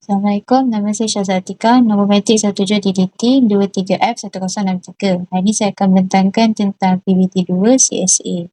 Assalamualaikum, nama saya Syazatika, nombor matrik 17DDT 23F1063. Hari ini saya akan membentangkan tentang PBT2 CSA.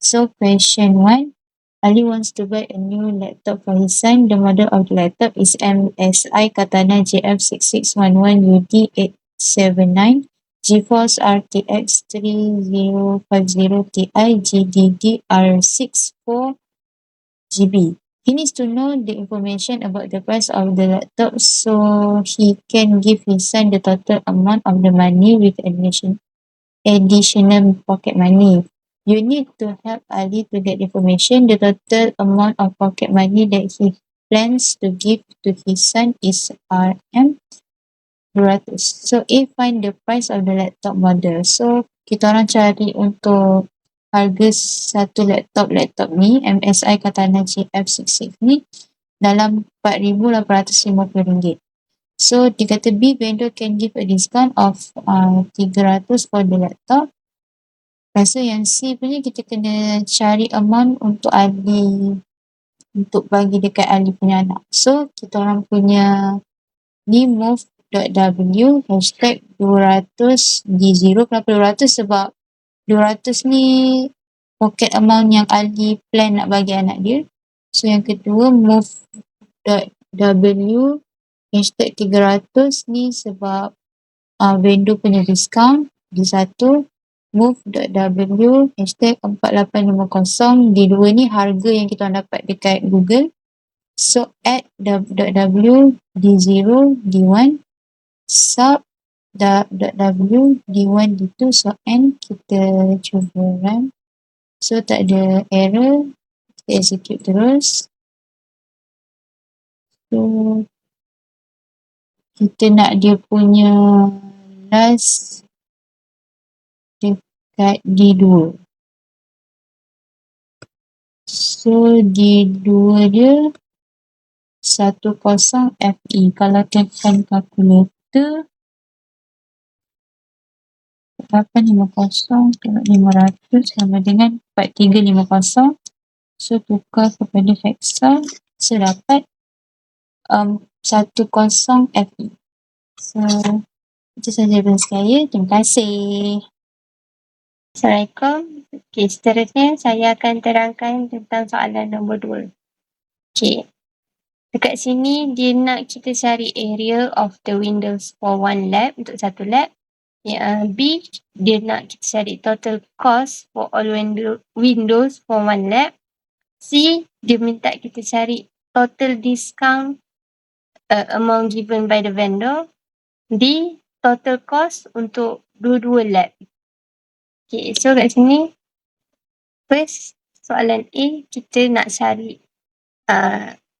So, question 1. Ali wants to buy a new laptop for his son. The model of the laptop is MSI Katana JF6611UD879 GeForce RTX 3050 Ti GDDR6 4GB. He needs to know the information about the price of the laptop so he can give his son the total amount of the money with additional pocket money. You need to help Ali to get information. The total amount of pocket money that he plans to give to his son is RM200. So A, find the price of the laptop model. So kita orang cari untuk harga satu laptop ni MSI Katana GF66 ni dalam RM4,850. So dia kata B, vendor can give a discount of 300 for the laptop. Rasa yang C punya kita kena cari amount untuk Ali, untuk bagi dekat Ali punya anak. So kita orang punya ni move.w hashtag 200 D0. Kenapa 200? Sebab 200 ni pocket amount yang Ali plan nak bagi anak dia. So yang kedua move.w hashtag 300 ni sebab vendor punya discount. Di satu move.w hashtag 4850. Di dua ni harga yang kita dapat dekat Google. So add .w D0 D1 sub.w D1 D2. So N kita cuba run. So tak ada error, kita execute terus. So kita nak dia punya last dekat D2. So D2 dia 10 FE. Kalau tekan kalkulator 850 tengok 500 sama dengan 4350. So tukar kepada hexa. So dapat 10 FE. So itu saja daripada saya. Terima kasih. Assalamualaikum. Okey, seterusnya saya akan terangkan tentang soalan nombor 2. Okey. Dekat sini dia nak kita cari area of the windows for one lab, untuk satu lab. B, dia nak kita cari total cost for all windows for one lab. C, dia minta kita cari total discount amount given by the vendor. D, total cost untuk dua-dua lab. Okay, so kat sini first soalan A, kita nak cari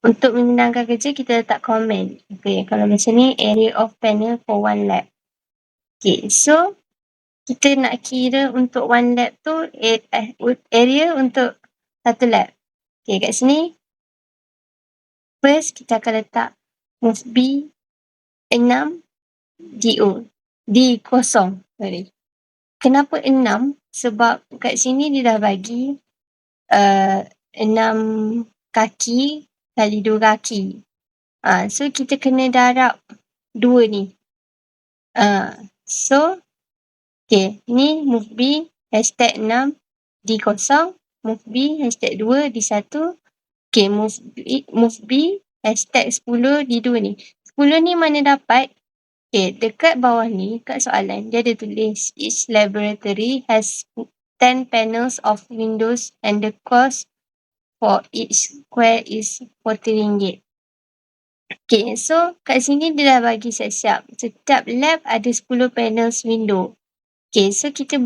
untuk menyenangkan kerja kita letak komen. Okay, kalau macam ni area of panel for one lab. Okay, so kita nak kira untuk one lab tu area untuk satu lab. Okay, kat sini first kita akan letak move B 6 DO D kosong. Sorry. Kenapa 6? Sebab kat sini dia dah bagi 6 kaki kali 2 kaki. So kita kena darab 2 ni. So okay, ni move B hashtag 6 D kosong, move B hashtag 2 D1. Okay, move B hashtag 10 D2 ni. 10 ni mana dapat? Okay, dekat bawah ni, kat soalan, dia ada tulis each laboratory has 10 panels of windows and the cost for each square is RM40. Okay, so kat sini dia dah bagi siap-siap. Setiap lab ada 10 panels window. Okay, so kita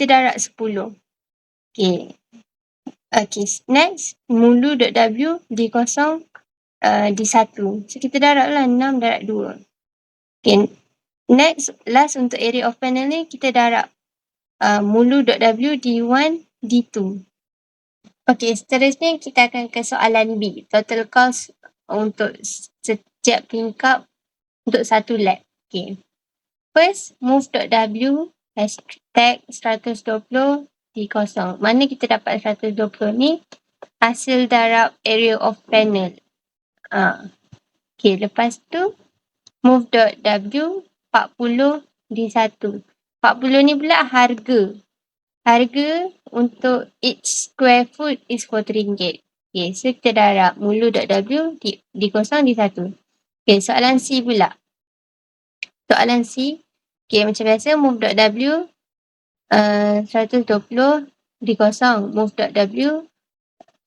darab 10. Okay. Okay, next, mulu.w D0 D1. So kita darab lah 6 darab 2. Okay, next, last untuk area of panel ni kita darab mulu.w D1 D2. Okay, seterusnya kita akan ke soalan B. Total cost untuk setiap tingkap untuk satu lab. Okay. First, move.w hashtag 120 D0. Mana kita dapat 120 ni? Hasil darab area of panel. Okay, Okay, lepas tu move.w 40 D1. 40 ni pula harga. Harga untuk each square foot is RM4. Okay, so kita darab mulu.w di kosong D1. Okay, soalan C pula. Soalan C. Okay, macam biasa move.w 120 di kosong. Move.w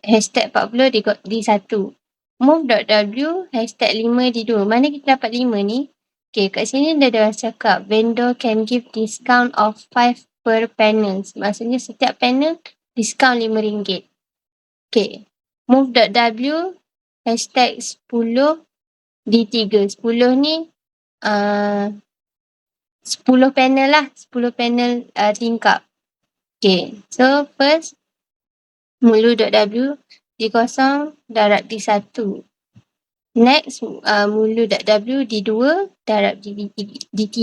hashtag 40 D1. Move.w hashtag 5 D2. Mana kita dapat 5 ni? Okay, kat sini dia dah cakap vendor can give discount of 5 per panel. Maksudnya setiap panel diskaun RM5. Okay. Move.w hashtag 10 D3. 10 ni 10 panel lah. 10 panel tingkap. Okay. So first mulu.w D0 darab D1. Next mulu.w D2 darab D3.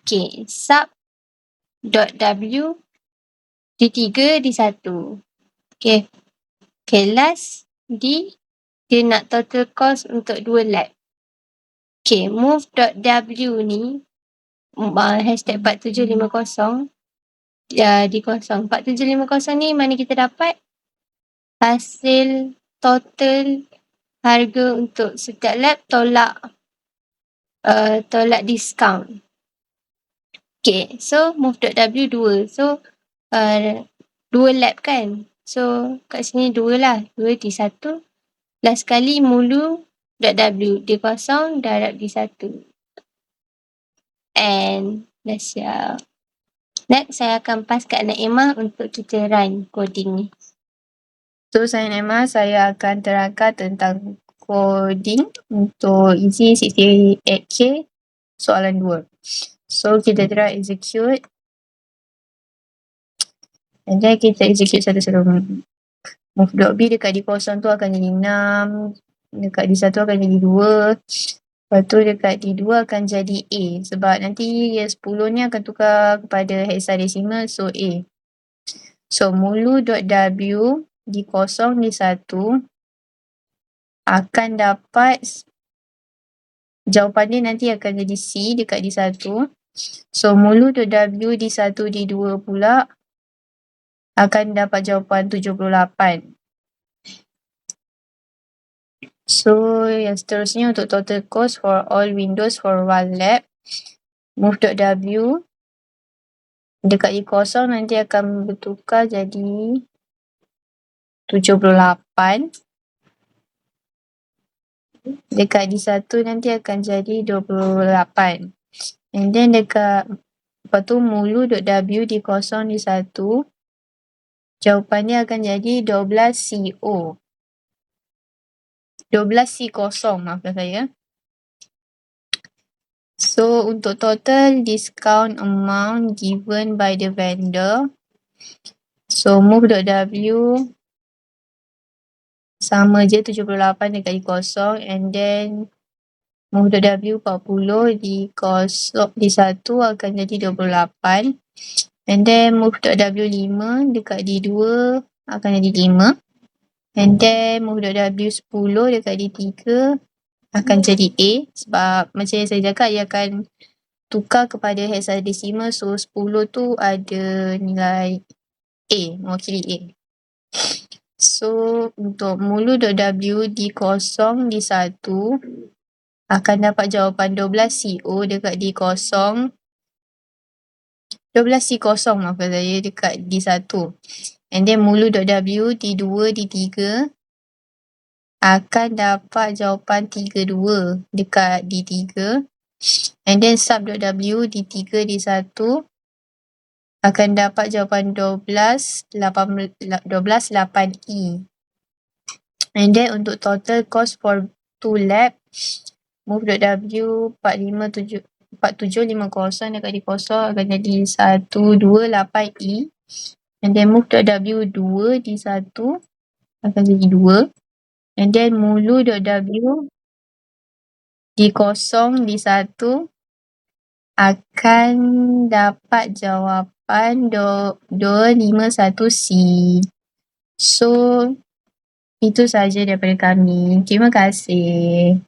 Okay. Sub.w D3 D1. Okay. Okay, last D dia nak total cost untuk 2 lab. Okay, move.w ni hashtag 4750 di kosong. 4750 ni mana kita dapat hasil total harga untuk setiap lab tolak diskaun. Okay, so move.w 2. So 2 lab kan. So kat sini 2 lah. 2 D1. Last kali mulu.w D0 darab D1. And dah siap. Next saya akan pass kat Naimah untuk kita run coding ni. So saya Naimah, saya akan terangkan tentang coding untuk Easy 68K soalan 2. So kita try execute. And then kita execute satu-satu. Move.b dekat D0 tu akan jadi 6. Dekat D1 akan jadi 2. Lepas tu dekat D2 akan jadi A. Sebab nanti 10 ni akan tukar kepada hexadecimal. So A. So mulu.w D0 D1 akan dapat jawapan dia nanti akan jadi C dekat D1. So mulu.w D1 D2 pula akan dapat jawapan 78. So yang seterusnya untuk total cost for all windows for one lab. Move.w dekat D0 nanti akan bertukar jadi 78. Dekat D1 nanti akan jadi 28. And then dekat lepas tu mulu.w D0 D1 jawapannya akan jadi 12CO. 12C0, maafkan saya. So untuk total discount amount given by the vendor. So move.w sama je 78 dekat D0 and then move.w 40 D1 akan jadi 28 and then move.w 5 dekat D2 akan jadi 5 and then move.w 10 dekat D3 akan jadi A sebab macam yang saya cakap ia akan tukar kepada hexadecimal. So 10 tu ada nilai A, mewakili A. So untuk mulu.w D0 D1 akan dapat jawapan 12CO dekat D0. 12C0 maafkan saya dekat D1. And then mulu.w D2 D3 akan dapat jawapan 32 dekat D3. And then sub.w D3 D1 akan dapat jawapan 12.8E. And then untuk total cost for 2 lab, move.w 4750 dekat D0 akan jadi 128E. And then move.w 2 D1 akan jadi 2. And then mulu.w D0 D1 akan dapat jawapan 251C. So itu saja daripada kami. Terima kasih.